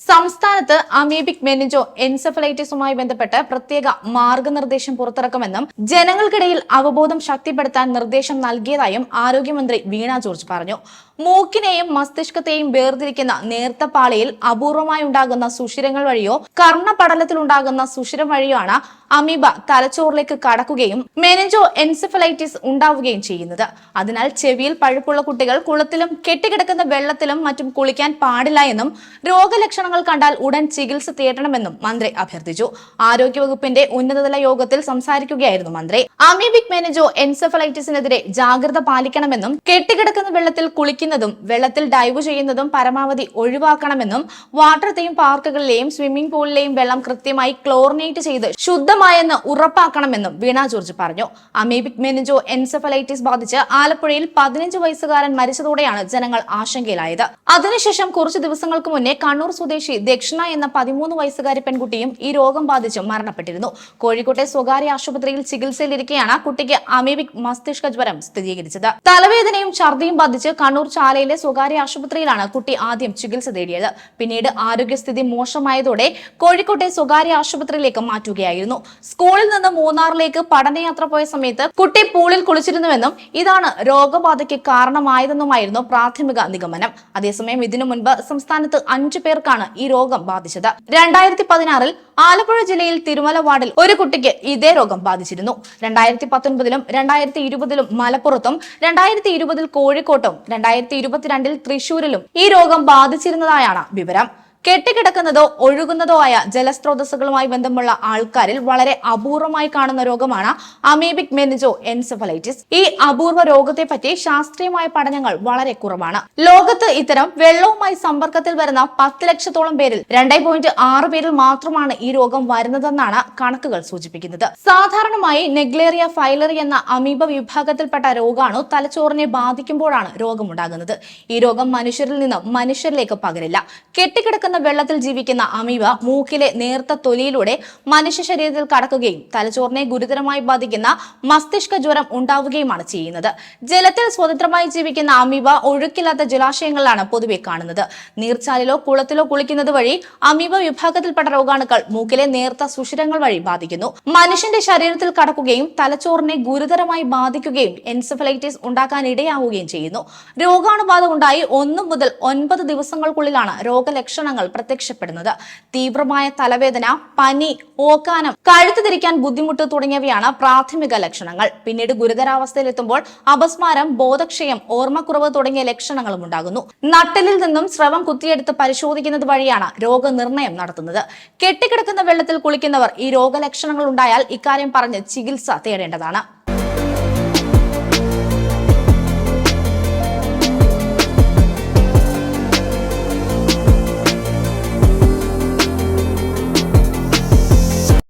സംസ്ഥാനത്ത് amoebic meningo എൻസെഫലൈറ്റിസുമായി ബന്ധപ്പെട്ട് പ്രത്യേക മാർഗനിർദ്ദേശം പുറത്തിറക്കുമെന്നും ജനങ്ങൾക്കിടയിൽ അവബോധം ശക്തിപ്പെടുത്താൻ നിർദ്ദേശം നൽകിയതായും ആരോഗ്യമന്ത്രി വീണ ജോർജ് പറഞ്ഞു. മൂക്കിനെയും മസ്തിഷ്കത്തെയും വേർതിരിക്കുന്ന നേർത്ത പാളിയിൽ അപൂർവമായി ഉണ്ടാകുന്ന സുഷിരങ്ങൾ വഴിയോ കർണപടലത്തിലുണ്ടാകുന്ന സുഷിരം വഴിയോ ആണ് അമീബ തലച്ചോറിലേക്ക് കടക്കുകയും മെനിഞ്ചോ എൻസെഫലൈറ്റിസ് ഉണ്ടാവുകയും ചെയ്യുന്നത്. അതിനാൽ ചെവിയിൽ പഴുപ്പുള്ള കുട്ടികൾ കുളത്തിലും കെട്ടിക്കിടക്കുന്ന വെള്ളത്തിലും മറ്റും കുളിക്കാൻ പാടില്ല എന്നും രോഗലക്ഷണങ്ങൾ കണ്ടാൽ ഉടൻ ചികിത്സ തേടണമെന്നും മന്ത്രി അഭ്യർത്ഥിച്ചു. ആരോഗ്യവകുപ്പിന്റെ ഉന്നതതല യോഗത്തിൽ സംസാരിക്കുകയായിരുന്നു മന്ത്രി. അമീബിക് മെനിഞ്ചോ എൻസെഫലൈറ്റിസിനെതിരെ ജാഗ്രത പാലിക്കണമെന്നും കെട്ടിക്കിടക്കുന്ന വെള്ളത്തിൽ കുളിക്കുന്നതും വെള്ളത്തിൽ ഡൈവ് ചെയ്യുന്നതും പരമാവധി ഒഴിവാക്കണമെന്നും വാട്ടർ തീം പാർക്കുകളിലെയും സ്വിമ്മിംഗ് പൂളിലെയും വെള്ളം കൃത്യമായി ക്ലോറിനേറ്റ് ചെയ്ത് ശുദ്ധമായെന്ന് ഉറപ്പാക്കണമെന്നും വീണ ജോർജ് പറഞ്ഞു. അമീബിക് മെനിഞ്ചോ എൻസെഫലൈറ്റിസ് ബാധിച്ച് ആലപ്പുഴയിൽ 15 വയസ്സുകാരൻ മരിച്ചതോടെയാണ് ജനങ്ങൾ ആശങ്കയിലായത്. അതിനുശേഷം കുറച്ചു ദിവസങ്ങൾക്ക് മുന്നേ കണ്ണൂർ സ്വദേശി ദക്ഷിണ എന്ന 13 വയസ്സുകാരി പെൺകുട്ടിയും ഈ രോഗം ബാധിച്ച് മരണപ്പെട്ടിരുന്നു. കോഴിക്കോട്ടെ സ്വകാര്യ ആശുപത്രിയിൽ ചികിത്സയിലിരിക്കെയാണ് കുട്ടിക്ക് അമീബിക് മസ്തിഷ്ക ജ്വരം സ്ഥിരീകരിച്ചത്. തലവേദനയും ഛർദിയും ബാധിച്ച് കണ്ണൂർ ചാലയിലെ സ്വകാര്യ ആശുപത്രിയിലാണ് കുട്ടി ആദ്യം ചികിത്സ തേടിയത്. പിന്നീട് ആരോഗ്യസ്ഥിതി മോശമായതോടെ കോഴിക്കോട്ടെ സ്വകാര്യ ആശുപത്രിയിലേക്ക് മാറ്റുകയായിരുന്നു. സ്കൂളിൽ നിന്ന് മൂന്നാറിലേക്ക് പഠനയാത്ര പോയ സമയത്ത് കുട്ടി പൂളിൽ കുളിച്ചിരുന്നുവെന്നും ഇതാണ് രോഗബാധയ്ക്ക് കാരണമായതെന്നുമായിരുന്നു പ്രാഥമിക നിഗമനം. അതേസമയം ഇതിനു മുൻപ് സംസ്ഥാനത്ത് 5 പേർക്കാണ് ഈ രോഗം ബാധിച്ചത്. 2016 ആലപ്പുഴ ജില്ലയിൽ തിരുമല വാർഡിൽ ഒരു കുട്ടിക്ക് ഇതേ രോഗം ബാധിച്ചിരുന്നു. 2019 2020 മലപ്പുറത്തും 2020 കോഴിക്കോട്ടും 2022 തൃശൂരിലും ഈ രോഗം ബാധിച്ചിരുന്നതായാണ് വിവരം. കെട്ടിക്കിടക്കുന്നതോ ഒഴുകുന്നതോ ആയ ജലസ്രോതസ്സുകളുമായി ബന്ധമുള്ള ആൾക്കാരിൽ വളരെ അപൂർവമായി കാണുന്ന രോഗമാണ് അമീബിക് മെനിഞ്ചോ എൻസെഫലൈറ്റിസ്. ഈ അപൂർവ രോഗത്തെപ്പറ്റി ശാസ്ത്രീയമായ പഠനങ്ങൾ വളരെ കുറവാണ്. ലോകത്ത് ഇത്തരം വെള്ളവുമായി സമ്പർക്കത്തിൽ വരുന്ന 10 ലക്ഷത്തോളം പേരിൽ 2.6 പേരിൽ മാത്രമാണ് ഈ രോഗം വരുന്നതെന്നാണ് കണക്കുകൾ സൂചിപ്പിക്കുന്നത്. സാധാരണയായി നെഗ്ലേറിയ ഫൈലറി എന്ന അമീബ വിഭാഗത്തിൽപ്പെട്ട രോഗാണു തലച്ചോറിനെ ബാധിക്കുമ്പോഴാണ് രോഗമുണ്ടാകുന്നത്. ഈ രോഗം മനുഷ്യരിൽ നിന്ന് മനുഷ്യരിലേക്ക് പകരില്ല. കെട്ടിക്കിടക്കുന്ന വെള്ളത്തിൽ ജീവിക്കുന്ന അമീബ മൂക്കിലെ നേർത്ത തൊലിയിലൂടെ മനുഷ്യ ശരീരത്തിൽ കടക്കുകയും തലച്ചോറിനെ ഗുരുതരമായി ബാധിക്കുന്ന മസ്തിഷ്ക ജ്വരം ഉണ്ടാവുകയുമാണ് ചെയ്യുന്നത്. ജലത്തിൽ സ്വതന്ത്രമായി ജീവിക്കുന്ന അമീബ ഒഴുക്കില്ലാത്ത ജലാശയങ്ങളിലാണ് പൊതുവെ കാണുന്നത്. നീർച്ചാലിലോ കുളത്തിലോ കുളിക്കുന്നത് വഴി അമീബ വിഭാഗത്തിൽപ്പെട്ട രോഗാണുക്കൾ മൂക്കിലെ നേർത്ത സുഷിരങ്ങൾ വഴി ബാധിക്കുന്നു. മനുഷ്യന്റെ ശരീരത്തിൽ കടക്കുകയും തലച്ചോറിനെ ഗുരുതരമായി ബാധിക്കുകയും എൻസെഫലൈറ്റിസ് ഉണ്ടാക്കാൻ ഇടയാവുകയും ചെയ്യുന്നു. രോഗാണുബാധ ഉണ്ടായി 1 മുതൽ 9 ദിവസങ്ങൾക്കുള്ളിലാണ് രോഗലക്ഷണങ്ങൾ പ്രത്യക്ഷപ്പെടുന്നത്. തീവ്രമായ തലവേദന, പനി, ഓക്കാനം, കഴുത്ത് തിരിക്കാൻ ബുദ്ധിമുട്ട് തുടങ്ങിയവയാണ് പ്രാഥമിക ലക്ഷണങ്ങൾ. പിന്നീട് ഗുരുതരാവസ്ഥയിലെത്തുമ്പോൾ അപസ്മാരം, ബോധക്ഷയം, ഓർമ്മക്കുറവ് തുടങ്ങിയ ലക്ഷണങ്ങളും ഉണ്ടാകുന്നു. നട്ടലിൽ നിന്നും സ്രവം കുത്തിയെടുത്ത് പരിശോധിക്കുന്നത് വഴിയാണ് രോഗനിർണയം നടത്തുന്നത്. കെട്ടിക്കിടക്കുന്ന വെള്ളത്തിൽ കുളിക്കുന്നവർ ഈ രോഗലക്ഷണങ്ങൾ ഉണ്ടായാൽ ഇക്കാര്യം പറഞ്ഞ് ചികിത്സ തേടേണ്ടതാണ്.